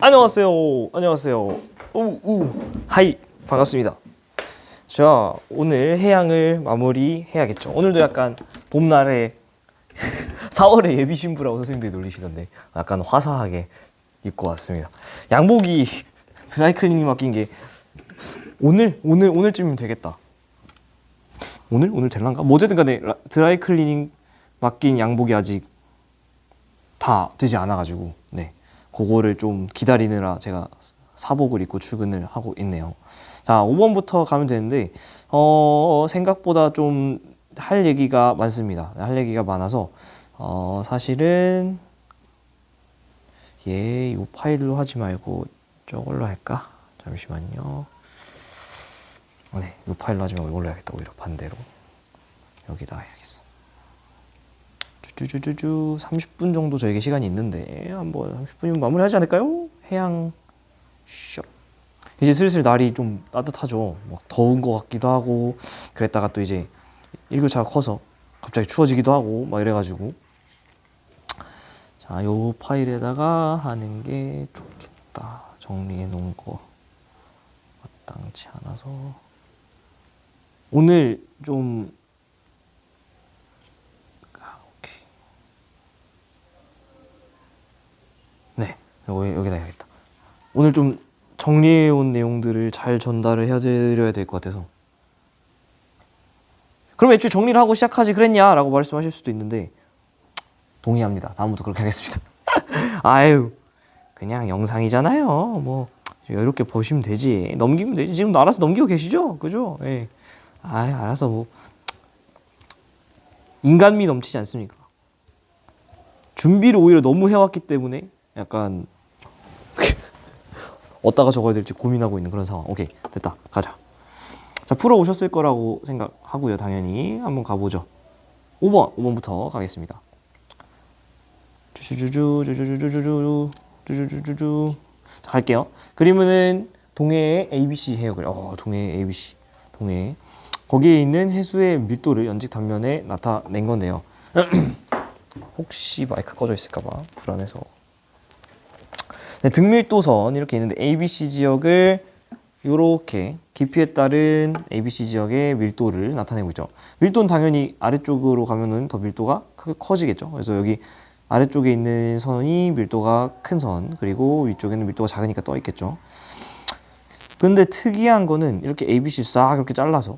안녕하세요. 안녕하세요. 하이, 반갑습니다. 자, 오늘 해양을 마무리해야겠죠. 오늘도 약간 봄날에 4월에 예비 신부라고 선생님들이 놀리시던데 약간 화사하게 입고 왔습니다. 양복이 드라이클리닝 맡긴 게 오늘쯤이면 되겠다. 오늘 될란가? 뭐 어쨌든 간에 드라이클리닝 맡긴 양복이 아직 다 되지 않아가지고 네, 그거를 좀 기다리느라 제가 사복을 입고 출근을 하고 있네요. 자, 5번부터 가면 되는데 생각보다 좀 할 얘기가 많습니다. 할 얘기가 많아서 사실은 이 파일로 하지 말고 저걸로 할까? 잠시만요. 네, 이 파일로 하지 말고 이걸로 해야겠다. 오히려 반대로 여기다 해야겠어. 30분 정도 저에게 시간이 있는데 한번 30분이면 마무리하지 않을까요? 해양 쇼. 이제 슬슬 날이 좀 따뜻하죠. 막 더운 것 같기도 하고 그랬다가 또 이제 일교차가 커서 갑자기 추워지기도 하고 막 이래가지고 자, 요 파일에다가 하는 게 좋겠다. 정리해 놓은 거 마땅치 않아서 오늘 좀 오케이. 네, 여기다 해야겠다. 오늘 좀 정리해온 내용들을 잘 전달을 해드려야 될 것 같아서. 그럼 애초에 정리를 하고 시작하지 그랬냐? 라고 말씀하실 수도 있는데 동의합니다. 다음부터 그렇게 하겠습니다. 아유, 그냥 영상이잖아요. 뭐 이렇게 보시면 되지. 넘기면 되지. 지금 알아서 넘기고 계시죠? 그죠? 예. 알아서 뭐 인간미 넘치지 않습니까? 준비를 오히려 너무 해왔기 때문에 약간 어디다가 적어야 될지 고민하고 있는 그런 상황. 오케이, 됐다. 가자. 자, 풀어 오셨을 거라고 생각하고요. 당연히 한번 가보죠. 5번부터 가겠습니다. 주주주주주주주주주주주주주주주. 자, 갈게요. 그림은 동해의 ABC 해역을. 동해의 ABC. 동해. 거기에 있는 해수의 밀도를 연직 단면에 나타낸 건데요. 혹시 마이크 꺼져 있을까봐 불안해서. 네, 등밀도선 이렇게 있는데 ABC 지역을 이렇게 깊이에 따른 ABC 지역의 밀도를 나타내고 있죠. 밀도는 당연히 아래쪽으로 가면은 더 밀도가 크게 커지겠죠. 그래서 여기 아래쪽에 있는 선이 밀도가 큰 선, 그리고 위쪽에는 밀도가 작으니까 떠 있겠죠. 근데 특이한 거는 이렇게 ABC 싹 이렇게 잘라서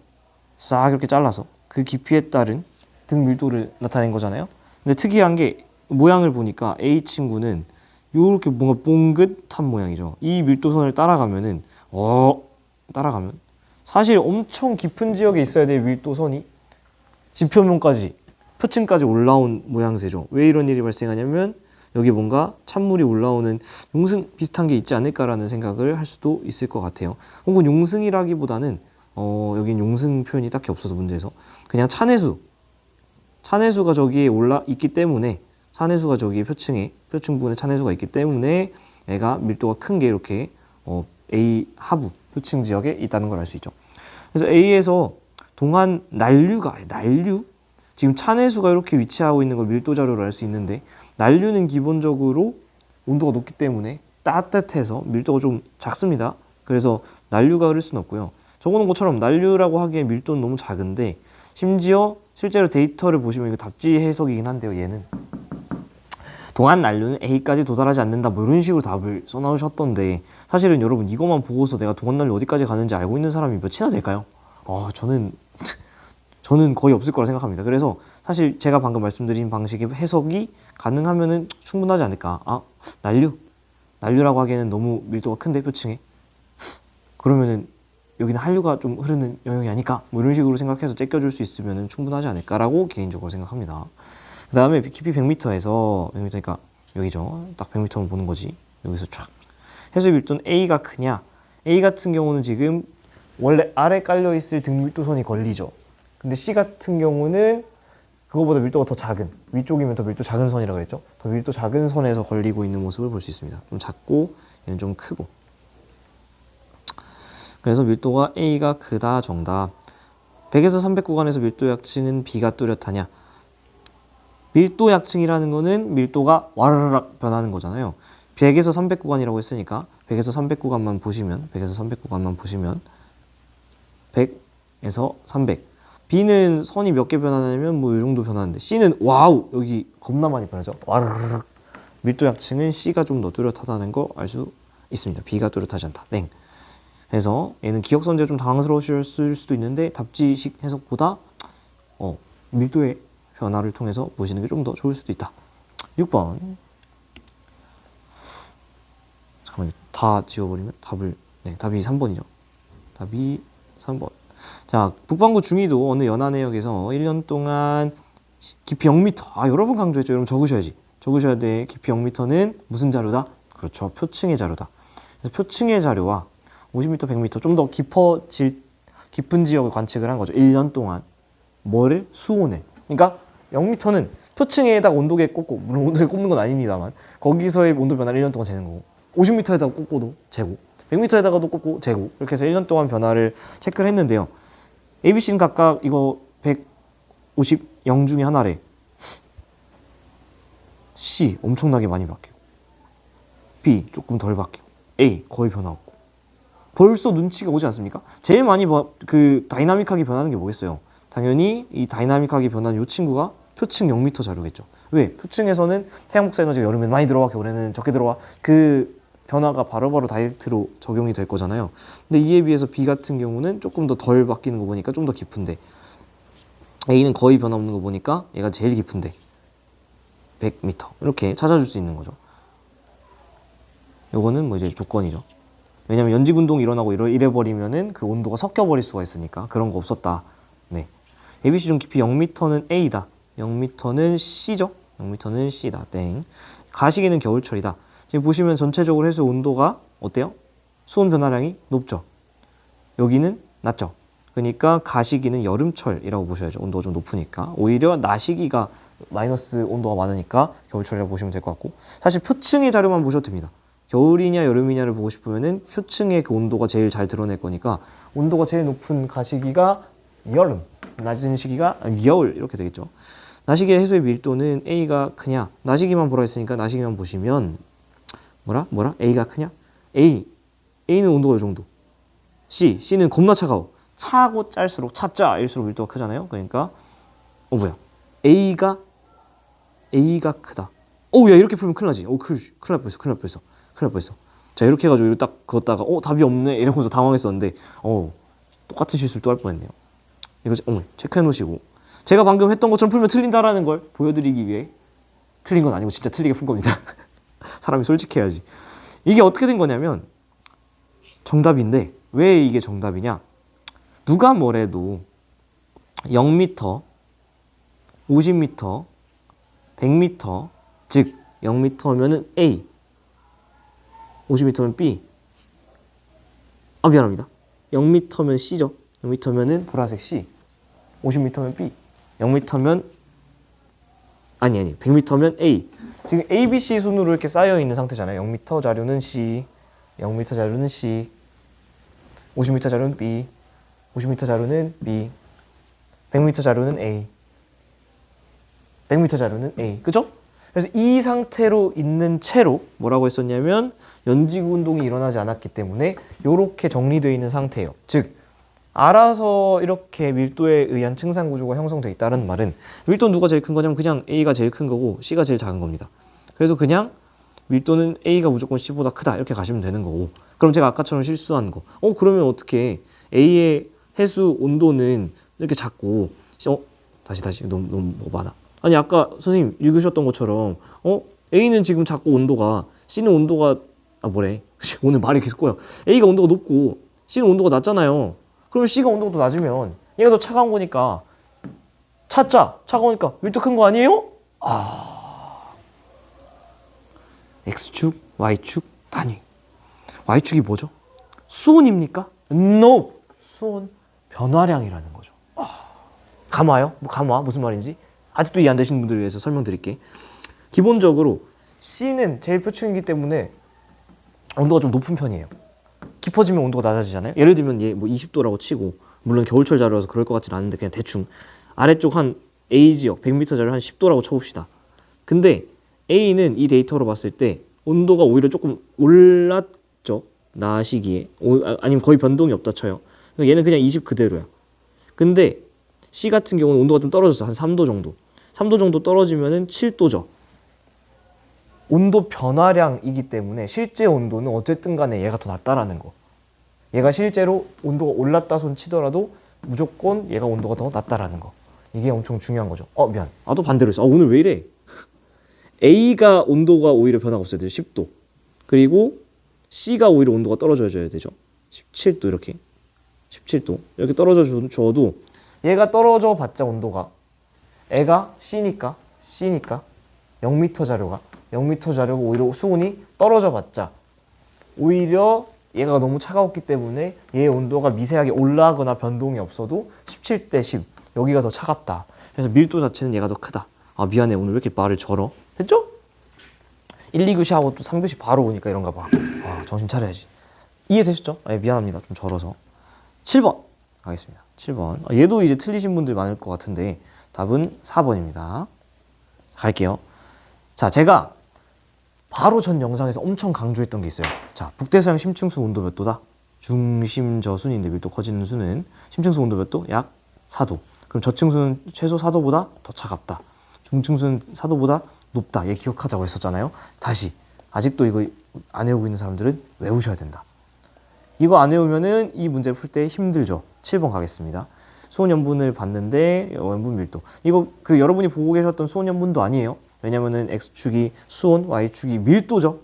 그 깊이에 따른 등 밀도를 나타낸 거잖아요. 근데 특이한 게 모양을 보니까 A 친구는 이렇게 뭔가 뽕긋한 모양이죠. 이 밀도선을 따라가면 사실 엄청 깊은 지역에 있어야 될 밀도선이 지표면까지 표층까지 올라온 모양새죠. 왜 이런 일이 발생하냐면 여기 뭔가 찬물이 올라오는 용승 비슷한 게 있지 않을까라는 생각을 할 수도 있을 것 같아요. 혹은 용승이라기보다는 여긴 용승 표현이 딱히 없어서 문제에서 그냥 찬해수가 저기에 올라 있기 때문에 찬해수가 저기 표층 부분에 찬해수가 있기 때문에 얘가 밀도가 큰 게 이렇게 A 하부 표층 지역에 있다는 걸 알 수 있죠. 그래서 A에서 동안 난류 지금 찬해수가 이렇게 위치하고 있는 걸 밀도 자료로 알 수 있는데 난류는 기본적으로 온도가 높기 때문에 따뜻해서 밀도가 좀 작습니다. 그래서 난류가 흐를 수는 없고요. 적어놓은 것처럼 난류라고 하기에 밀도는 너무 작은데 심지어 실제로 데이터를 보시면 이거 답지 해석이긴 한데요. 얘는 동안 난류는 A까지 도달하지 않는다 뭐 이런 식으로 답을 써놓으셨던데 사실은 여러분 이것만 보고서 내가 동안 난류 어디까지 가는지 알고 있는 사람이 몇이나 될까요? 저는 거의 없을 거라 생각합니다. 그래서 사실 제가 방금 말씀드린 방식의 해석이 가능하면은 충분하지 않을까. 난류라고 하기에는 너무 밀도가 큰데 표층에 그러면은 여기는 한류가 좀 흐르는 영역이 아닐까 뭐 이런 식으로 생각해서 째껴줄 수 있으면은 충분하지 않을까라고 개인적으로 생각합니다. 그 다음에 깊이 100m니까 여기죠. 딱 100m만 보는 거지. 여기서 쫙 해수 밀도는 A가 크냐? A 같은 경우는 지금 원래 아래 깔려 있을 등 밀도선이 걸리죠. 근데 C 같은 경우는 그거보다 밀도가 더 작은, 위쪽이면 더 밀도 작은 선이라고 그랬죠. 더 밀도 작은 선에서 걸리고 있는 모습을 볼 수 있습니다. 좀 작고 얘는 좀 크고. 그래서 밀도가 A가 크다 정답. 100에서 300 구간에서 밀도 약층은 B가 뚜렷하냐? 밀도 약층이라는 거는 밀도가 와르르 변하는 거잖아요. 100에서 300 구간이라고 했으니까 100에서 300 구간만 보시면 100에서 300. B는 선이 몇 개 변하냐면 뭐 이 정도 변하는데 C는 와우 여기 겁나 많이 변하죠. 와르르. 밀도 약층은 C가 좀 더 뚜렷하다는 거 알 수 있습니다. B가 뚜렷하지 않다. 땡. 그래서 얘는 기억 선제가 좀 당황스러우실 수도 있는데 답지식 해석보다 밀도의 변화를 통해서 보시는 게 좀 더 좋을 수도 있다. 6번. 잠깐만요. 다 지워버리면 답이 3번이죠. 답이 3번. 자, 북반구 중위도 어느 연안해역에서 1년 동안 깊이 0m. 여러 번 강조했죠. 여러분 적으셔야지. 적으셔야 돼. 깊이 0m는 무슨 자료다? 그렇죠. 표층의 자료다. 그래서 표층의 자료와 50m, 100m 좀 더 깊은 지역을 관측을 한 거죠. 1년 동안. 뭐를? 수온을. 그러니까 0m는 표층에다가 온도계 꽂고, 물론 온도계 꼽는 건 아닙니다만, 거기서의 온도 변화를 1년 동안 재는 거고, 50m에다가 꽂고도 재고, 100m에다가도 꽂고 재고, 이렇게 해서 1년 동안 변화를 체크를 했는데요. ABC는 각각 이거 150, 0 중에 하나래. C, 엄청나게 많이 바뀌고, B, 조금 덜 바뀌고, A, 거의 변화 없고. 벌써 눈치가 오지 않습니까? 제일 많이 다이나믹하게 변하는 게 뭐겠어요? 당연히 이 다이나믹하게 변한 이 친구가 표층 0m 자료겠죠. 왜? 표층에서는 태양 복사 에너지가 여름엔 많이 들어와, 겨울에는 적게 들어와. 그 변화가 바로바로 다이렉트로 적용이 될 거잖아요. 근데 이에 비해서 B 같은 경우는 조금 더 덜 바뀌는 거 보니까 좀 더 깊은데, A는 거의 변화 없는 거 보니까 얘가 제일 깊은데 100m 이렇게 찾아줄 수 있는 거죠. 요거는 뭐 이제 조건이죠. 왜냐면 연직 운동이 일어나고 이래버리면은 그 온도가 섞여버릴 수가 있으니까 그런 거 없었다. 네. ABC 중 깊이 0m는 A다. 0m는 C죠. 0m는 C다. 땡. 가시기는 겨울철이다. 지금 보시면 전체적으로 해수 온도가 어때요? 수온 변화량이 높죠. 여기는 낮죠. 그러니까 가시기는 여름철이라고 보셔야죠. 온도가 좀 높으니까. 오히려 나시기가 마이너스 온도가 많으니까 겨울철이라고 보시면 될 것 같고, 사실 표층의 자료만 보셔도 됩니다. 겨울이냐 여름이냐를 보고 싶으면은 표층의 그 온도가 제일 잘 드러낼 거니까 온도가 제일 높은 가시기가 여름, 낮은 시기가 겨울 이렇게 되겠죠. 나시기의 해수의 밀도는 A가 크냐? 나시기만 보라 했으니까 나시기만 보시면 뭐라? A가 크냐? A는 온도가 이 정도. C는 겁나 차가워. 차고 짤수록 차짜일수록 밀도가 크잖아요. 그러니까 A가 크다. 야 이렇게 풀면 큰일 나지. 큰일 날 뻔했어. 자 이렇게 해가지고 딱 그었다가 답이 없네 이러면서 당황했었는데 똑같은 실수를 또 할 뻔했네요. 이거 체크해 놓으시고, 제가 방금 했던 것처럼 풀면 틀린다라는 걸 보여드리기 위해 틀린 건 아니고 진짜 틀리게 푼 겁니다. 사람이 솔직해야지. 이게 어떻게 된 거냐면 정답인데, 왜 이게 정답이냐? 누가 뭐래도 0m, 50m, 100m, 즉 0m면은 A, 50m면 B. 미안합니다. 0m면 C죠. 0m면은 보라색 C. 50m면 B. 0m면 100m면 A. 지금 A, B, C 순으로 이렇게 쌓여 있는 상태잖아요. 0m 자료는 C, 0m 자료는 C, 50m 자료는 B, 50m 자료는 B, 100m 자료는 A, 100m 자료는 A. 그죠? 그래서 이 상태로 있는 채로 뭐라고 했었냐면 연지구 운동이 일어나지 않았기 때문에 이렇게 정리되어 있는 상태예요. 즉 알아서 이렇게 밀도에 의한 층산 구조가 형성되어 있다는 말은 밀도는 누가 제일 큰 거냐면 그냥 A가 제일 큰 거고 C가 제일 작은 겁니다. 그래서 그냥 밀도는 A가 무조건 C보다 크다 이렇게 가시면 되는 거고, 그럼 제가 아까처럼 실수한 거 그러면 어떻게 A의 해수 온도는 이렇게 작고 다시 너무 많아. 아니 아까 선생님 읽으셨던 것처럼 A는 지금 작고 온도가, C는 온도가 오늘 말이 계속 꼬여. A가 온도가 높고 C는 온도가 낮잖아요. 그러면 C가 온도가 더 낮으면 얘가 더 차가운 거니까 차가우니까 밀도 큰 거 아니에요? X축, Y축 단위. Y축이 뭐죠? 수온입니까? No! 수온 변화량이라는 거죠. 감와요? 감와? 무슨 말인지? 아직도 이해 안 되시는 분들을 위해서 설명드릴게. 기본적으로 C는 제일 표층이기 때문에 온도가 좀 높은 편이에요. 깊어지면 온도가 낮아지잖아요. 예를 들면 얘 20도라고 치고, 물론 겨울철 자료라서 그럴 것 같진 않은데 그냥 대충 아래쪽 한 A 지역 100m 자료 한 10도라고 쳐봅시다. 근데 A는 이 데이터로 봤을 때 온도가 오히려 조금 올랐죠. 낮 시기에. 아니면 거의 변동이 없다 쳐요. 얘는 그냥 20 그대로야. 근데 C 같은 경우는 온도가 좀 떨어졌어. 한 3도 정도. 3도 정도 떨어지면은 7도죠. 온도 변화량이기 때문에 실제 온도는 어쨌든 간에 얘가 더 낮다라는 거. 얘가 실제로 온도가 올랐다 손 치더라도 무조건 얘가 온도가 더 낮다라는 거. 이게 엄청 중요한 거죠. 미안. 또 반대로 했어. 오늘 왜 이래? A가 온도가 오히려 변화가 없어야 돼요. 10도. 그리고 C가 오히려 온도가 떨어져줘야 되죠. 17도 이렇게. 17도. 이렇게 떨어져 줘도 얘가 떨어져 봤자 온도가 애가 C니까 0m 자료가 0m 자료가 오히려 수온이 떨어져 봤자 오히려 얘가 너무 차가웠기 때문에 얘의 온도가 미세하게 올라가거나 변동이 없어도 17대 10 여기가 더 차갑다. 그래서 밀도 자체는 얘가 더 크다. 미안해 오늘 왜 이렇게 말을 절어? 됐죠? 1, 2교시 하고 또 3교시 바로 오니까 이런가 봐. 정신 차려야지. 이해되셨죠? 미안합니다. 좀 절어서. 7번 가겠습니다. 7번. 얘도 이제 틀리신 분들 많을 것 같은데 답은 4번입니다. 갈게요. 자, 제가 바로 전 영상에서 엄청 강조했던 게 있어요. 자, 북대서양 심층수 온도 몇 도다? 중심저순인데 밀도 커지는 수는 심층수 온도 몇 도? 약 4도. 그럼 저층수는 최소 4도보다 더 차갑다. 중층수는 4도보다 높다. 얘 기억하자고 했었잖아요. 다시 아직도 이거 안 외우고 있는 사람들은 외우셔야 된다. 이거 안 외우면은 이 문제 풀 때 힘들죠. 7번 가겠습니다. 수온연분을 봤는데 연분 밀도. 이거 여러분이 보고 계셨던 수온연분도 아니에요. 왜냐면은 X축이 수온, Y축이 밀도죠.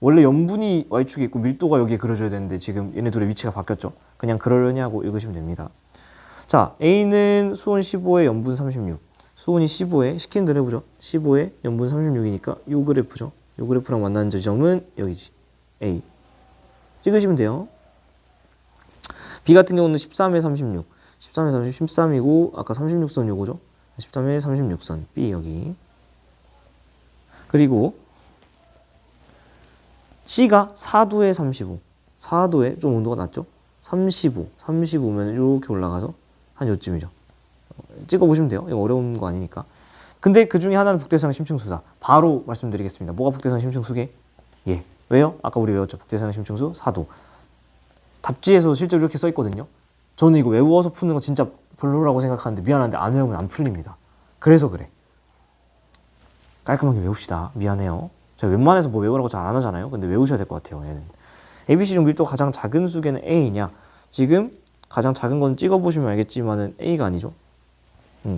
원래 염분이 Y축에 있고 밀도가 여기에 그려져야 되는데 지금 얘네 둘의 위치가 바뀌었죠. 그냥 그러려니 하고 읽으시면 됩니다. 자, A는 수온 15에 염분 36. 수온이 15에 시키는 대로 해보죠. 15에 염분 36이니까 요 그래프죠. 요 그래프랑 만나는 지점은 여기지. A. 찍으시면 돼요. B 같은 경우는 13에 36. 13에 30, 13이고 아까 36선 요거죠. 13에 36선. B 여기. 그리고 C가 4도에 35. 4도에 좀 온도가 낮죠? 35. 35면 이렇게 올라가서 한 요쯤이죠. 찍어보시면 돼요. 이거 어려운 거 아니니까. 근데 그 중에 하나는 북대서양 심층수다. 바로 말씀드리겠습니다. 뭐가 북대서양 심층수게? 왜요? 아까 우리 외웠죠. 북대서양 심층수 4도. 답지에서 실제로 이렇게 써 있거든요. 저는 이거 외워서 푸는 거 진짜 별로라고 생각하는데 미안한데 안 외우면 안 풀립니다. 그래서 그래. 깔끔하게 외웁시다. 미안해요. 제가 웬만해서 뭐 외우라고 잘 안 하잖아요. 근데 외우셔야 될 것 같아요. 얘는. ABC 중 밀도 가장 작은 수계는 A냐? 지금 가장 작은 건 찍어보시면 알겠지만은 A가 아니죠.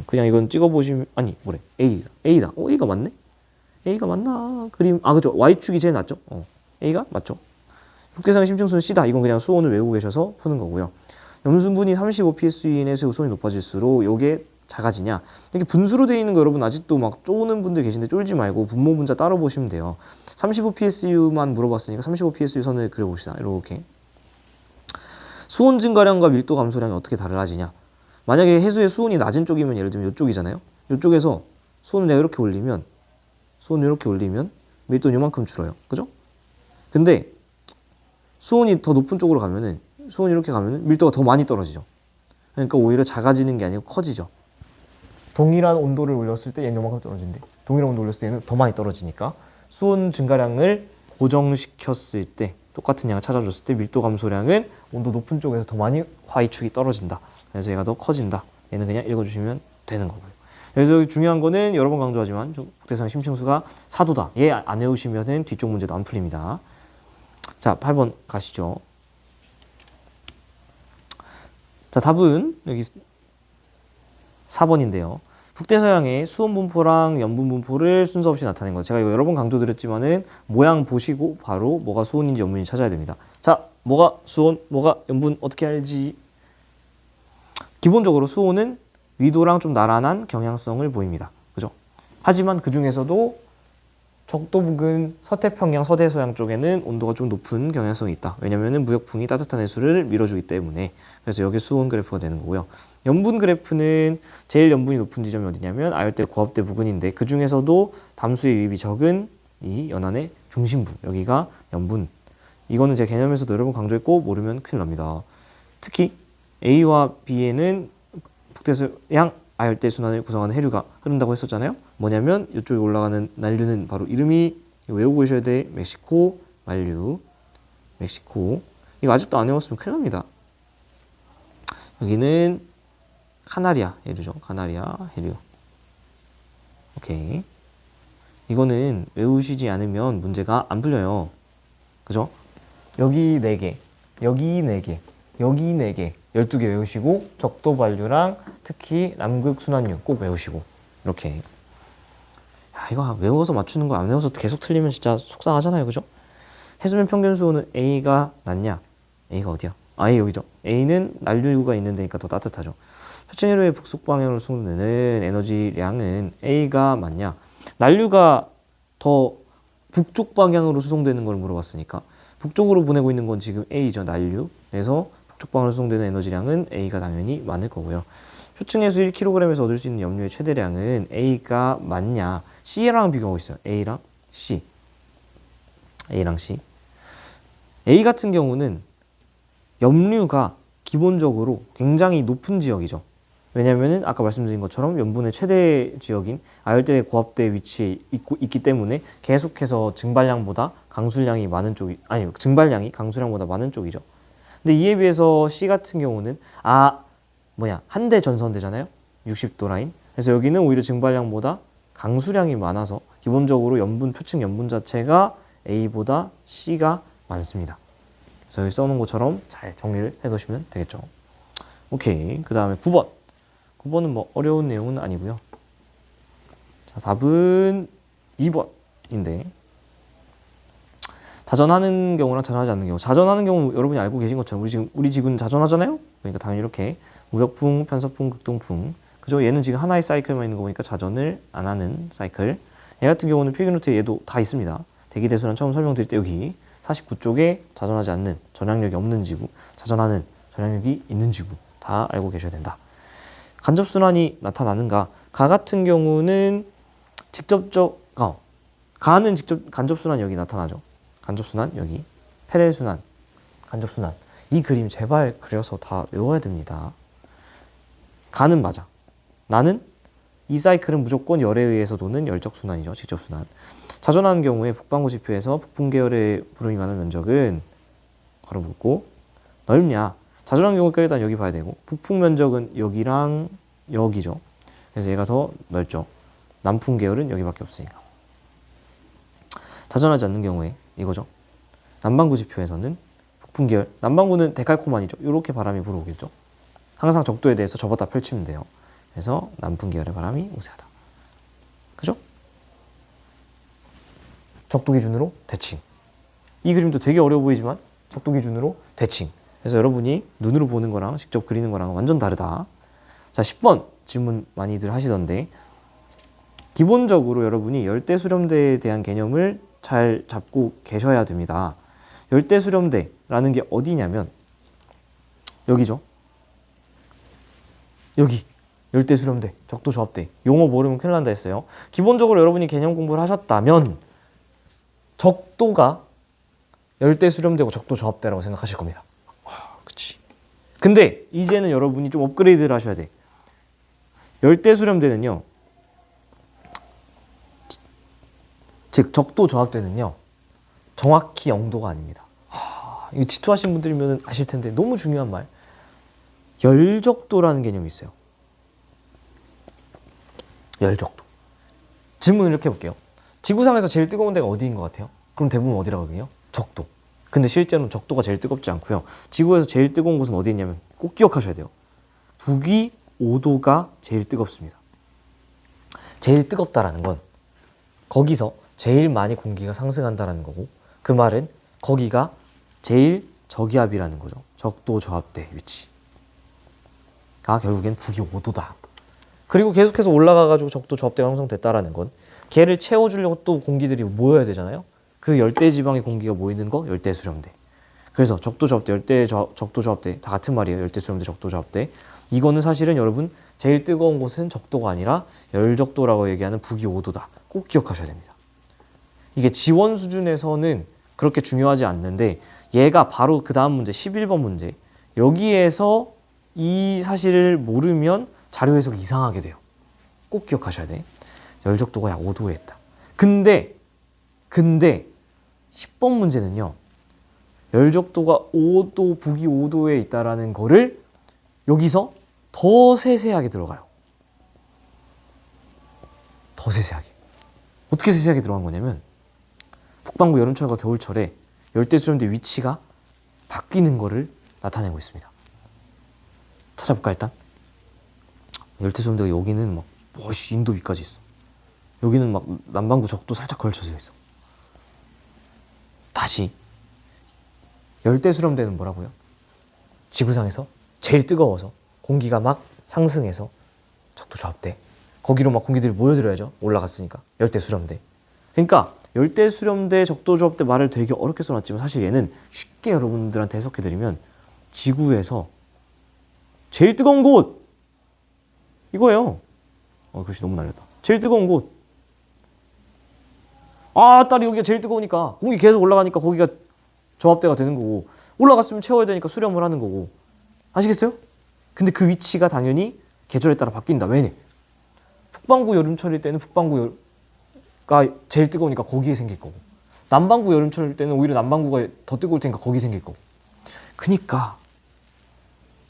그냥 이건 찍어보시면 뭐래? A다. A가 맞네? A가 맞나? 그죠. Y축이 제일 낫죠. A가 맞죠. 북대서양 심층수는 C다. 이건 그냥 수온을 외우고 계셔서 푸는 거고요. 염순분이 35psu 이내에서 수온이 높아질수록 이게 작아지냐? 이렇게 분수로 되어 있는 거 여러분 아직도 막 쪼는 분들 계신데 쫄지 말고 분모 분자 따로 보시면 돼요. 35psu만 물어봤으니까 35psu 선을 그려봅시다. 이렇게. 수온 증가량과 밀도 감소량이 어떻게 달라지냐? 만약에 해수의 수온이 낮은 쪽이면 예를 들면 이쪽이잖아요. 이쪽에서 수온을 내가 이렇게 올리면 밀도는 요만큼 줄어요. 그죠? 근데 수온이 더 높은 쪽으로 가면은 수온이 이렇게 가면은 밀도가 더 많이 떨어지죠. 그러니까 오히려 작아지는 게 아니고 커지죠. 동일한 온도를 올렸을 때 얘는 요만큼 떨어지는데 동일한 온도 올렸을 때 얘는 더 많이 떨어지니까 수온 증가량을 고정시켰을 때 똑같은 양을 찾아줬을 때 밀도 감소량은 온도 높은 쪽에서 더 많이 Y축이 떨어진다. 그래서 얘가 더 커진다. 얘는 그냥 읽어주시면 되는 거고요. 그래서 여기 중요한 거는 여러 번 강조하지만 북대서양 심층수가 4도다. 얘 안 외우시면은 뒤쪽 문제도 안 풀립니다. 자, 8번 가시죠. 자, 답은 여기 4번인데요. 북대서양의 수온 분포랑 염분 분포를 순서 없이 나타낸 거. 제가 이거 여러 번 강조드렸지만은 모양 보시고 바로 뭐가 수온인지 염분인지 찾아야 됩니다. 자, 뭐가 수온, 뭐가 염분 어떻게 알지? 기본적으로 수온은 위도랑 좀 나란한 경향성을 보입니다. 그죠? 하지만 그 중에서도 적도 부근 서태평양, 서대서양 쪽에는 온도가 좀 높은 경향성이 있다. 왜냐면은 무역풍이 따뜻한 해수를 밀어주기 때문에. 그래서 여기 수온 그래프가 되는 거고요. 염분 그래프는 제일 염분이 높은 지점이 어디냐면 아열대, 고압대 부근인데 그 중에서도 담수의 유입이 적은 이 연안의 중심부. 여기가 염분. 이거는 제 개념에서도 여러 번 강조했고 모르면 큰일 납니다. 특히 A와 B에는 북대서양 아열대 순환을 구성하는 해류가 흐른다고 했었잖아요. 뭐냐면 이쪽에 올라가는 난류는 바로 이름이 이거 외우고 계셔야 돼. 멕시코, 만류, 멕시코. 이거 아직도 안 외웠으면 큰일 납니다. 여기는 카나리아 해류죠. 카나리아 해류. 오케이. 이거는 외우시지 않으면 문제가 안 풀려요. 그죠? 여기 4개, 여기 4개, 여기 4개, 12개 외우시고 적도 반류랑 특히 남극 순환류 꼭 외우시고 이렇게. 야, 이거 외워서 맞추는 거 안 외워서 계속 틀리면 진짜 속상하잖아요. 그죠? 해수면 평균 수온은 A가 낮냐? A가 어디야? 아, A 여기죠. A는 난류가 있는 데니까 더 따뜻하죠. 표층해류의 북속 방향으로 수송되는 에너지량은 A가 맞냐? 난류가 더 북쪽 방향으로 수송되는 걸 물어봤으니까 북쪽으로 보내고 있는 건 지금 A죠. 난류. 그래서 북쪽 방향으로 수송되는 에너지량은 A가 당연히 많을 거고요. 표층해수 1kg에서 얻을 수 있는 염료의 최대량은 A가 맞냐? C랑 비교하고 있어요. A랑 C. A랑 C. A 같은 경우는 염류가 기본적으로 굉장히 높은 지역이죠. 왜냐하면 아까 말씀드린 것처럼 염분의 최대 지역인 아열대 고압대 위치에 있기 때문에 계속해서 증발량보다 강수량이 많은 쪽이 아니 증발량이 강수량보다 많은 쪽이죠. 근데 이에 비해서 C 같은 경우는 한 대 전선되잖아요. 60도 라인. 그래서 여기는 오히려 증발량보다 강수량이 많아서 기본적으로 표층 염분 자체가 A보다 C가 많습니다. 그래서 여기 써놓은 것처럼 잘 정리를 해두시면 되겠죠. 오케이. 그 다음에 9번. 9번은 뭐 어려운 내용은 아니고요. 자, 답은 2번인데 자전하는 경우랑 자전하지 않는 경우. 자전하는 경우 여러분이 알고 계신 것처럼 우리 지구는 자전하잖아요. 그러니까 당연히 이렇게 무력풍, 편서풍, 극동풍. 그죠? 얘는 지금 하나의 사이클만 있는 거 보니까 자전을 안 하는 사이클. 얘 같은 경우는 필기 노트에 얘도 다 있습니다. 대기대순환 처음 설명드릴 때 여기 49쪽에 자전하지 않는, 전향력이 없는 지구, 자전하는, 전향력이 있는 지구 다 알고 계셔야 된다. 간접순환이 나타나는가? 가 같은 경우는 가는 직접 간접순환이 여기 나타나죠. 간접순환 여기, 페렐순환, 간접순환. 이 그림 제발 그려서 다 외워야 됩니다. 가는 맞아. 나는 이 사이클은 무조건 열에 의해서 도는 열적순환이죠. 직접순환. 자전하는 경우에 북반구 지표에서 북풍 계열의 구름이 많은 면적은 가로 묶고 넓냐? 자전하는 경우에 일단 여기 봐야 되고 북풍 면적은 여기랑 여기죠. 그래서 얘가 더 넓죠. 남풍 계열은 여기밖에 없으니까. 자전하지 않는 경우에 이거죠. 남반구 지표에서는 북풍 계열, 남반구는 데칼코마니죠. 이렇게 바람이 불어오겠죠. 항상 적도에 대해서 접었다 펼치면 돼요. 그래서 남풍 계열의 바람이 우세하다. 그죠? 적도 기준으로 대칭. 이 그림도 되게 어려워 보이지만 적도 기준으로 대칭. 그래서 여러분이 눈으로 보는 거랑 직접 그리는 거랑 완전 다르다. 자, 10번 질문 많이들 하시던데 기본적으로 여러분이 열대 수렴대에 대한 개념을 잘 잡고 계셔야 됩니다. 열대 수렴대라는 게 어디냐면 여기죠. 여기 열대 수렴대, 적도 조합대. 용어 모르면 큰일 난다 했어요. 기본적으로 여러분이 개념 공부를 하셨다면 적도가 열대 수렴대고 적도 조합대라고 생각하실 겁니다. 그치. 근데 이제는 여러분이 좀 업그레이드를 하셔야 돼. 열대 수렴대는요, 즉 적도 조합대는요 정확히 0도가 아닙니다. 이거 지투하신 분들이면 아실 텐데 너무 중요한 말. 열적도라는 개념이 있어요. 열적도. 질문을 이렇게 해볼게요. 지구상에서 제일 뜨거운 데가 어디인 것 같아요? 그럼 대부분 어디라고 하거든요? 적도. 근데 실제로는 적도가 제일 뜨겁지 않고요. 지구에서 제일 뜨거운 곳은 어디 있냐면 꼭 기억하셔야 돼요. 북위 5도가 제일 뜨겁습니다. 제일 뜨겁다라는 건 거기서 제일 많이 공기가 상승한다라는 거고, 그 말은 거기가 제일 저기압이라는 거죠. 적도 조합대 위치가 결국엔 북위 5도다. 그리고 계속해서 올라가가지고 적도 조합대가 형성됐다라는 건 걔를 채워주려고 또 공기들이 모여야 되잖아요. 그 열대 지방의 공기가 모이는 거 열대 수렴대. 그래서 적도 조합대, 적도 조합대 다 같은 말이에요. 열대 수렴대, 적도 조합대. 이거는 사실은 여러분 제일 뜨거운 곳은 적도가 아니라 열적도라고 얘기하는 북위 5도다. 꼭 기억하셔야 됩니다. 이게 지원 수준에서는 그렇게 중요하지 않는데 얘가 바로 그 다음 문제 11번 문제 여기에서 이 사실을 모르면 자료 해석이 이상하게 돼요. 꼭 기억하셔야 돼. 열적도가 약 5도에 있다. 근데 근데 10번 문제는요. 열적도가 5도, 북위 5도에 있다라는 거를 여기서 더 세세하게 들어가요. 더 세세하게. 어떻게 세세하게 들어간 거냐면 북반구 여름철과 겨울철에 열대수렴대 위치가 바뀌는 거를 나타내고 있습니다. 찾아볼까 일단? 열대수렴대가 여기는 막 인도 위까지 있어. 여기는 막 남반구 적도 살짝 걸쳐져 있어. 다시 열대수렴대는 뭐라고요? 지구상에서 제일 뜨거워서 공기가 막 상승해서 적도 저압대. 거기로 막 공기들이 모여들어야죠. 올라갔으니까. 열대수렴대. 그러니까 열대수렴대, 적도저압대 말을 되게 어렵게 써놨지만 사실 얘는 쉽게 여러분들한테 해석해드리면 지구에서 제일 뜨거운 곳! 이거예요. 글씨 너무 날렸다. 제일 뜨거운 곳. 딸이 여기가 제일 뜨거우니까 공기 계속 올라가니까 거기가 저압대가 되는 거고 올라갔으면 채워야 되니까 수렴을 하는 거고 아시겠어요? 근데 그 위치가 당연히 계절에 따라 바뀐다. 왜냐? 북반구 여름철일 때는 북반구가 제일 뜨거우니까 거기에 생길 거고 남반구 여름철일 때는 오히려 남반구가 더 뜨거울 테니까 거기 생길 거고 그니까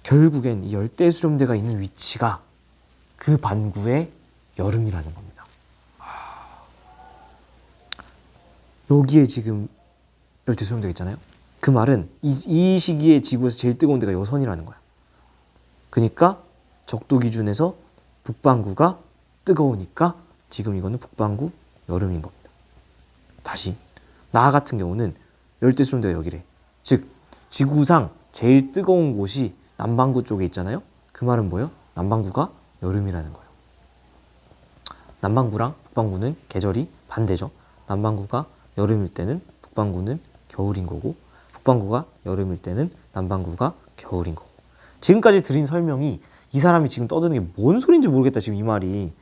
결국엔 이 열대수렴대가 있는 위치가 그 반구의 여름이라는 겁니다. 여기에 지금 열대수렴대가 있잖아요. 그 말은 이 시기에 지구에서 제일 뜨거운 데가 여선이라는 거야. 그러니까 적도 기준에서 북반구가 뜨거우니까 지금 이거는 북반구 여름인 겁니다. 다시 나 같은 경우는 열대수렴대가 여기래. 즉 지구상 제일 뜨거운 곳이 남반구 쪽에 있잖아요. 그 말은 뭐예요? 남반구가 여름이라는 거예요. 남반구랑 북반구는 계절이 반대죠. 남반구가 여름일 때는 북반구는 겨울인 거고 북반구가 여름일 때는 남반구가 겨울인 거고 지금까지 드린 설명이 이 사람이 지금 떠드는 게 뭔 소리인지 모르겠다 지금 이 말이.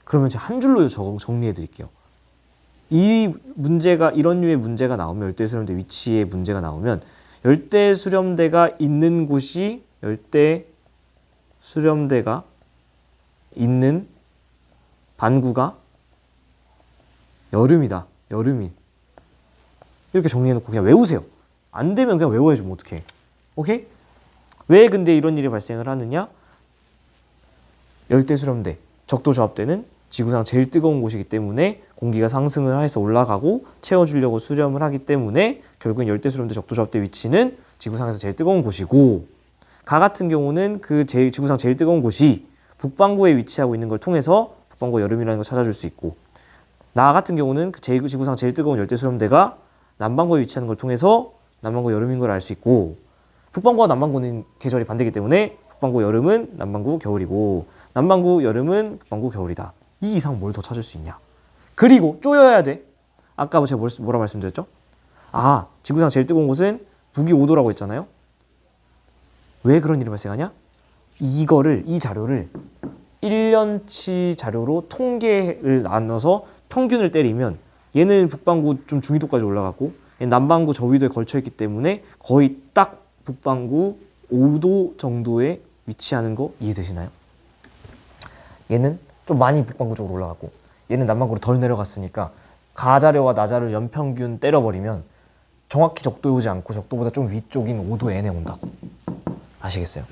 그러면 제가 한 줄로 정리해 드릴게요. 이 문제가 이런 류의 문제가 나오면 열대수렴대 위치의 문제가 나오면 열대수렴대가 있는 곳이 열대수렴대가 있는 반구가 여름이다. 여름이. 이렇게 정리해놓고 그냥 외우세요. 안 되면 그냥 외워야지 뭐 어떡해. 오케이? 왜 근데 이런 일이 발생을 하느냐? 열대수렴대, 적도저압대는 지구상 제일 뜨거운 곳이기 때문에 공기가 상승을 해서 올라가고 채워주려고 수렴을 하기 때문에 결국엔 열대수렴대, 적도저압대 위치는 지구상에서 제일 뜨거운 곳이고 가 같은 경우는 지구상 제일 뜨거운 곳이 북반구에 위치하고 있는 걸 통해서 북반구 여름이라는 걸 찾아줄 수 있고 나 같은 경우는 지구상 제일 뜨거운 열대수렴대가 남반구에 위치하는 걸 통해서 남반구 여름인 걸 알 수 있고 북반구와 남반구는 계절이 반대이기 때문에 북반구 여름은 남반구 겨울이고 남반구 여름은 북반구 겨울이다. 이 이상 뭘 더 찾을 수 있냐. 그리고 쪼여야 돼. 아까 제가 뭐라 말씀드렸죠? 지구상 제일 뜨거운 곳은 북위 5도라고 했잖아요. 왜 그런 일이 발생하냐? 이 자료를 1년치 자료로 통계를 나눠서 평균을 때리면 얘는 북반구 좀 중위도까지 올라갔고 얘는 남반구 저위도에 걸쳐있기 때문에 거의 딱 북반구 5도 정도에 위치하는 거 이해되시나요? 얘는 좀 많이 북반구 쪽으로 올라갔고 얘는 남반구로 덜 내려갔으니까 가자료와 나자료 연평균 때려버리면 정확히 적도에 오지 않고 적도보다 좀 위쪽인 5도 N에 온다고. 아시겠어요?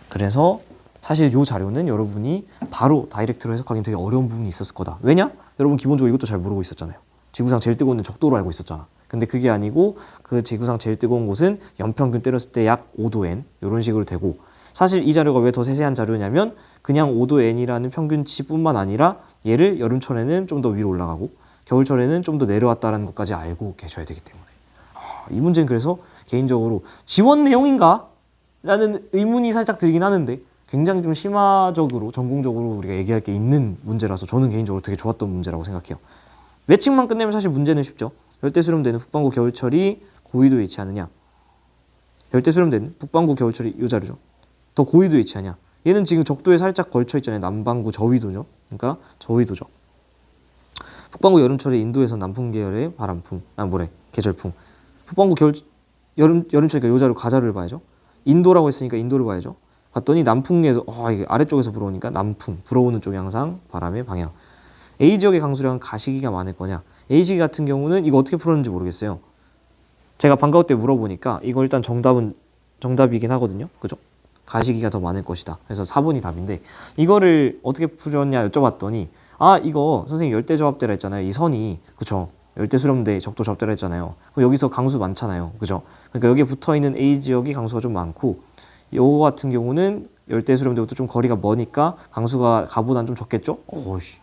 그래서 사실 이 자료는 여러분이 바로 다이렉트로 해석하기는 되게 어려운 부분이 있었을 거다. 왜냐? 여러분 기본적으로 이것도 잘 모르고 있었잖아요. 지구상 제일 뜨거운 데는 적도로 알고 있었잖아. 근데 그게 아니고 그 지구상 제일 뜨거운 곳은 연평균 때렸을 때 약 5도 N 이런 식으로 되고 사실 이 자료가 왜 더 세세한 자료냐면 그냥 5도 N이라는 평균치뿐만 아니라 얘를 여름철에는 좀 더 위로 올라가고 겨울철에는 좀 더 내려왔다는 것까지 알고 계셔야 되기 때문에 이 문제는 그래서 개인적으로 지원 내용인가? 라는 의문이 살짝 들긴 하는데 굉장히 좀 심화적으로 전공적으로 우리가 얘기할 게 있는 문제라서 저는 개인적으로 되게 좋았던 문제라고 생각해요. 외측만 끝내면 사실 문제는 쉽죠. 열대수렴대는 북반구 겨울철이 고위도에 위치하느냐. 열대수렴대는 북반구 겨울철이 이 자료죠. 더 고위도에 위치하냐. 얘는 지금 적도에 살짝 걸쳐 있잖아요. 남반구 저위도죠. 그러니까 저위도죠. 북반구 여름철에 인도에서 남풍 계열의 바람풍, 계절풍. 북반구 여름철이니까 이 자료 가자료를 봐야죠. 인도라고 했으니까 인도를 봐야죠. 봤더니 남풍에서 이게 아래쪽에서 불어오니까 남풍, 불어오는 쪽이 항상 바람의 방향. A 지역의 강수량은 가시기가 많을 거냐. A식 같은 경우는 이거 어떻게 풀었는지 모르겠어요. 제가 방과후 때 물어보니까 이거 일단 정답이긴 하거든요. 그죠? 가시기가 더 많을 것이다. 그래서 4번이 답인데 이거를 어떻게 풀었냐 여쭤봤더니 아 이거 선생님 열대저압대라 했잖아요. 이 선이 그쵸? 열대수렴대 적도 접대라 했잖아요. 그럼 여기서 강수 많잖아요. 그죠? 그러니까 여기에 붙어있는 A 지역이 강수가 좀 많고 요거 같은 경우는 열대수렴대부터 좀 거리가 머니까 강수가 가보다는 좀 적겠죠? 오씨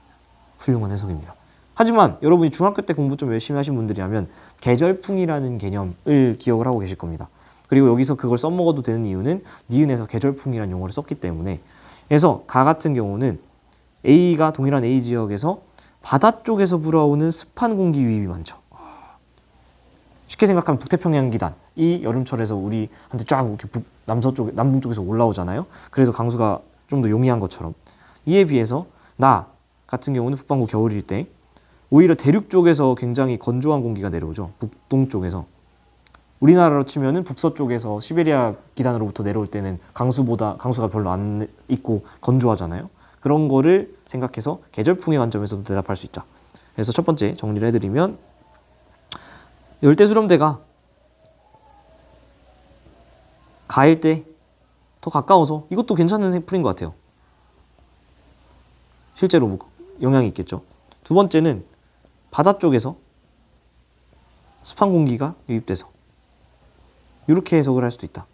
훌륭한 해석입니다. 하지만 여러분이 중학교 때 공부 좀 열심히 하신 분들이라면 계절풍이라는 개념을 기억을 하고 계실 겁니다. 그리고 여기서 그걸 써먹어도 되는 이유는 니은에서 계절풍이라는 용어를 썼기 때문에 그래서 가 같은 경우는 A가 동일한 A 지역에서 바다 쪽에서 불어오는 습한 공기 유입이 많죠. 쉽게 생각하면 북태평양 기단 이 여름철에서 우리한테 쫙 이렇게 남북 쪽에서 올라오잖아요. 그래서 강수가 좀 더 용이한 것처럼 이에 비해서 나 같은 경우는 북반구 겨울일 때 오히려 대륙 쪽에서 굉장히 건조한 공기가 내려오죠. 북동쪽에서 우리나라로 치면은 북서쪽에서 시베리아 기단으로부터 내려올 때는 강수가 별로 안 있고 건조하잖아요. 그런 거를 생각해서 계절풍의 관점에서도 대답할 수 있다. 그래서 첫 번째 정리를 해드리면 열대수렴대가 가일 때 더 가까워서 이것도 괜찮은 풀인 것 같아요. 실제로 뭐 영향이 있겠죠. 두 번째는 바다 쪽에서 습한 공기가 유입돼서 이렇게 해석을 할 수도 있다.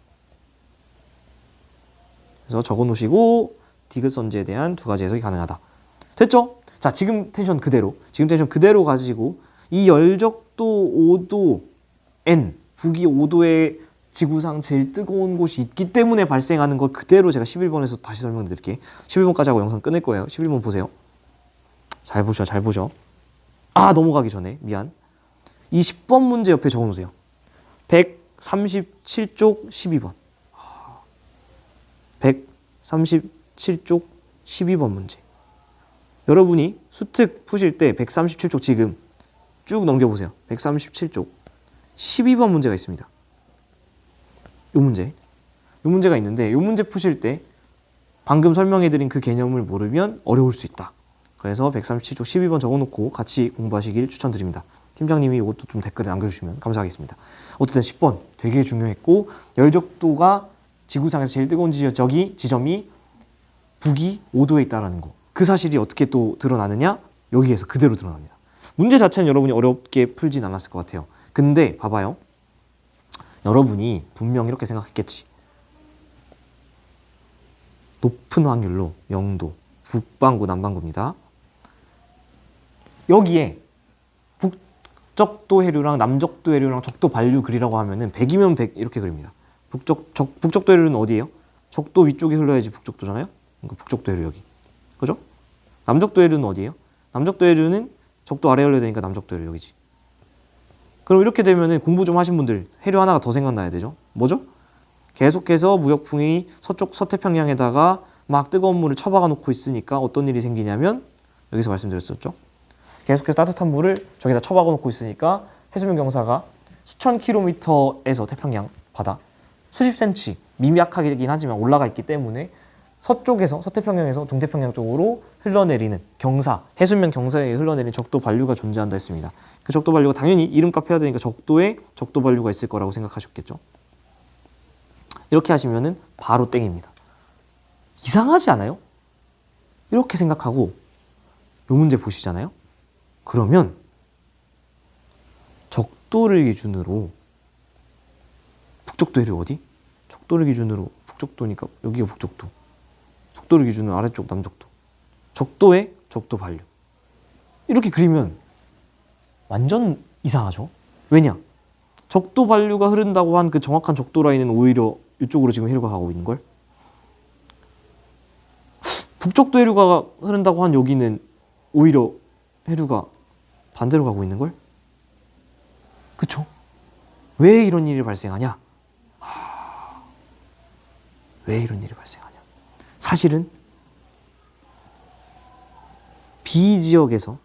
그래서 적어놓으시고 디귿 선지에 대한 두 가지 해석이 가능하다. 됐죠? 자, 지금 텐션 그대로 가지고 이 열적도 5도 N, 북위 5도의 지구상 제일 뜨거운 곳이 있기 때문에 발생하는 걸 그대로 제가 11번에서 다시 설명드릴게요. 11번까지 하고 영상 끊을 거예요. 11번 보세요. 잘 보죠. 아, 넘어가기 전에 미안. 이 10번 문제 옆에 적어놓으세요. 137쪽 12번. 137쪽 12번 문제. 여러분이 수특 푸실 때 137쪽 지금 쭉 넘겨보세요. 137쪽 12번 문제가 있습니다. 요 문제가 있는데 요 문제 푸실 때 방금 설명해드린 그 개념을 모르면 어려울 수 있다. 그래서 137쪽 12번 적어놓고 같이 공부하시길 추천드립니다. 팀장님이 이것도 좀 댓글에 남겨주시면 감사하겠습니다. 어쨌든 10번 되게 중요했고 열적도가 지구상에서 제일 뜨거운 지점이 북위 5도에 있다는 거. 그 사실이 어떻게 또 드러나느냐? 여기에서 그대로 드러납니다. 문제 자체는 여러분이 어렵게 풀진 않았을 것 같아요. 근데 봐봐요. 여러분이 분명 이렇게 생각했겠지. 높은 확률로 영도, 북반구, 남반구입니다. 여기에 북적도 해류랑 남적도 해류랑 적도 반류 그리라고 하면은 100이면 100 이렇게 그립니다. 북적도 해류는 어디예요? 적도 위쪽에 흘러야지 북적도잖아요. 그러니까 북적도 해류 여기. 그죠? 남적도 해류는 어디예요? 남적도 해류는 적도 아래에 흘러야 되니까 남적도 해류 여기지. 그럼 이렇게 되면은 공부 좀 하신 분들 해류 하나가 더 생각나야 되죠. 뭐죠? 계속해서 무역풍이 서태평양에다가 막 뜨거운 물을 처박아 놓고 있으니까 어떤 일이 생기냐면 여기서 말씀드렸었죠. 계속해서 따뜻한 물을 저기다 처박아 놓고 있으니까 해수면 경사가 수천 킬로미터에서 태평양 바다 수십 센치 미미약하긴 하지만 올라가 있기 때문에 서태평양에서 동태평양 쪽으로 흘러내리는 해수면 경사에 흘러내리는 적도 반류가 존재한다 했습니다. 그 적도 반류가 당연히 이름값 해야 되니까 적도에 적도 반류가 있을 거라고 생각하셨겠죠. 이렇게 하시면은 바로 땡입니다. 이상하지 않아요? 이렇게 생각하고 이 문제 보시잖아요. 그러면 적도를 기준으로 북적도 해류 어디? 적도를 기준으로 북적도니까 여기가 북적도. 적도를 기준으로 아래쪽 남적도. 적도에 적도 반류. 이렇게 그리면 완전 이상하죠? 왜냐? 적도 반류가 흐른다고 한 그 정확한 적도 라인은 오히려 이쪽으로 지금 해류가 가고 있는 걸. 북적도 해류가 흐른다고 한 여기는 오히려 해류가 반대로 가고 있는 걸. 그쵸? 왜 이런 일이 발생하냐? 왜 이런 일이 발생하냐? 사실은 B 지역에서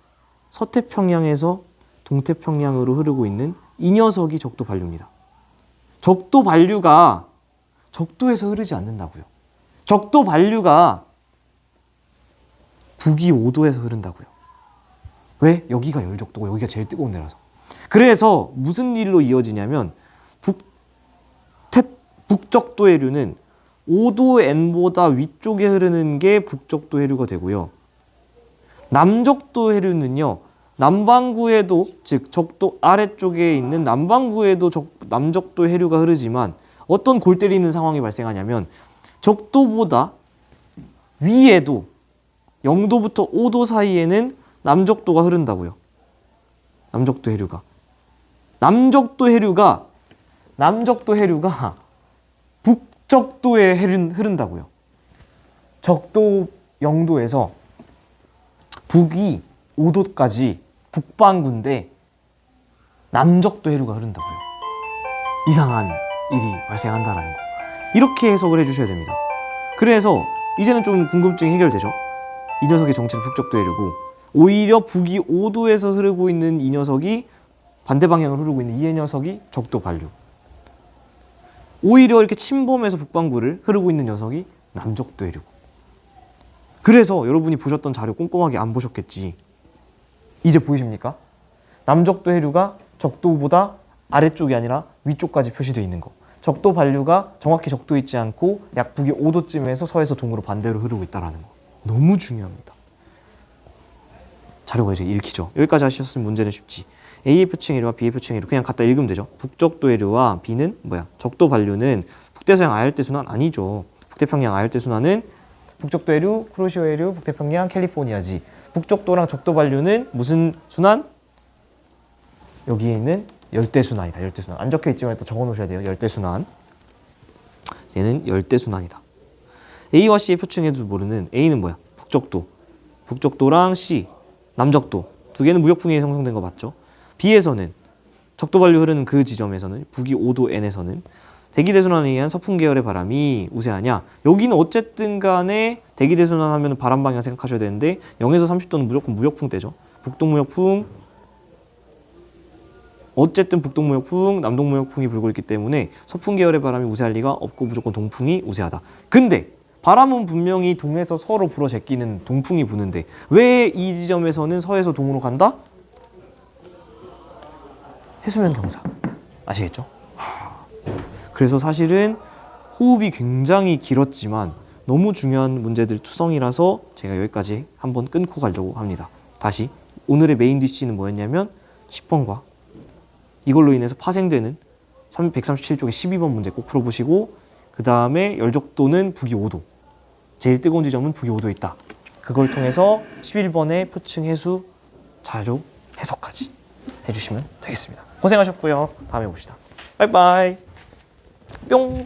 서태평양에서 동태평양으로 흐르고 있는 이 녀석이 적도 반류입니다. 적도 반류가 적도에서 흐르지 않는다고요. 적도 반류가 북위 5도에서 흐른다고요. 왜? 여기가 열적도고 여기가 제일 뜨거운 데라서. 그래서 무슨 일로 이어지냐면 북적도 해류는 5도 N보다 위쪽에 흐르는 게 북적도 해류가 되고요. 남적도 해류는요. 남반구에도, 즉 적도 아래쪽에 있는 남반구에도 남적도 해류가 흐르지만 어떤 골 때리는 상황이 발생하냐면 적도보다 위에도 0도부터 5도 사이에는 남적도가 흐른다고요. 남적도 해류가 북적도에 흐른다고요. 적도 0도에서 북이 5도까지 북반구인데 남적도 해류가 흐른다고요. 이상한 일이 발생한다라는 거. 이렇게 해석을 해주셔야 됩니다. 그래서 이제는 좀 궁금증이 해결되죠. 이 녀석의 정체는 북적도 해류고 오히려 북이 5도에서 흐르고 있는 이 녀석이 반대 방향으로 흐르고 있는 이 녀석이 적도 반류. 오히려 이렇게 침범해서 북반구를 흐르고 있는 녀석이 남적도 해류고. 그래서 여러분이 보셨던 자료 꼼꼼하게 안 보셨겠지. 이제 보이십니까? 남적도 해류가 적도보다 아래쪽이 아니라 위쪽까지 표시되어 있는 거. 적도 반류가 정확히 적도에 있지 않고 약 북위 5도쯤에서 서에서 동으로 반대로 흐르고 있다는 거. 너무 중요합니다. 자료가 이제 읽히죠. 여기까지 하셨으면 문제는 쉽지. A의 표층 해류와 B의 표층 해류 그냥 갖다 읽으면 되죠. 북적도 해류와 B는 뭐야? 적도 반류는 북대서양 아열대 순환 아니죠. 북태평양 아열대 순환은 북적도 해류, 쿠로시오 해류, 북태평양, 캘리포니아지. 북적도랑 적도 반류는 무슨 순환? 여기에 있는 열대 순환이다. 열대 순환. 안 적혀 있지만 일단 적어 놓으셔야 돼요. 열대 순환. 얘는 열대 순환이다. A와 C의 표층 해류 모르는 A는 뭐야? 북적도. 북적도랑 C, 남적도. 두 개는 무역풍이 형성된 거 맞죠? B에서는 적도 반류 흐르는 그 지점에서는 북위 5도 N에서는 대기대순환에 의한 서풍 계열의 바람이 우세하냐? 여기는 어쨌든 간에 대기대순환 하면 바람 방향 생각하셔야 되는데 0에서 30도는 무조건 무역풍 때죠. 북동무역풍, 어쨌든 북동무역풍, 남동무역풍이 불고 있기 때문에 서풍 계열의 바람이 우세할 리가 없고 무조건 동풍이 우세하다. 근데 바람은 분명히 동에서 서로 불어 제끼는 동풍이 부는데 왜 이 지점에서는 서에서 동으로 간다? 해수면 경사. 아시겠죠? 그래서 사실은 호흡이 굉장히 길었지만 너무 중요한 문제들 투성이라서 제가 여기까지 한번 끊고 가려고 합니다. 다시 오늘의 메인 디시는 뭐였냐면 10번과 이걸로 인해서 파생되는 137쪽의 12번 문제 꼭 풀어보시고 그 다음에 열적도는 북위 5도 제일 뜨거운 지점은 북위 5도에 있다. 그걸 통해서 11번의 표층 해수 자료 해석까지 해주시면 되겠습니다. 고생하셨고요. 다음에 봅시다. 바이바이. 뿅.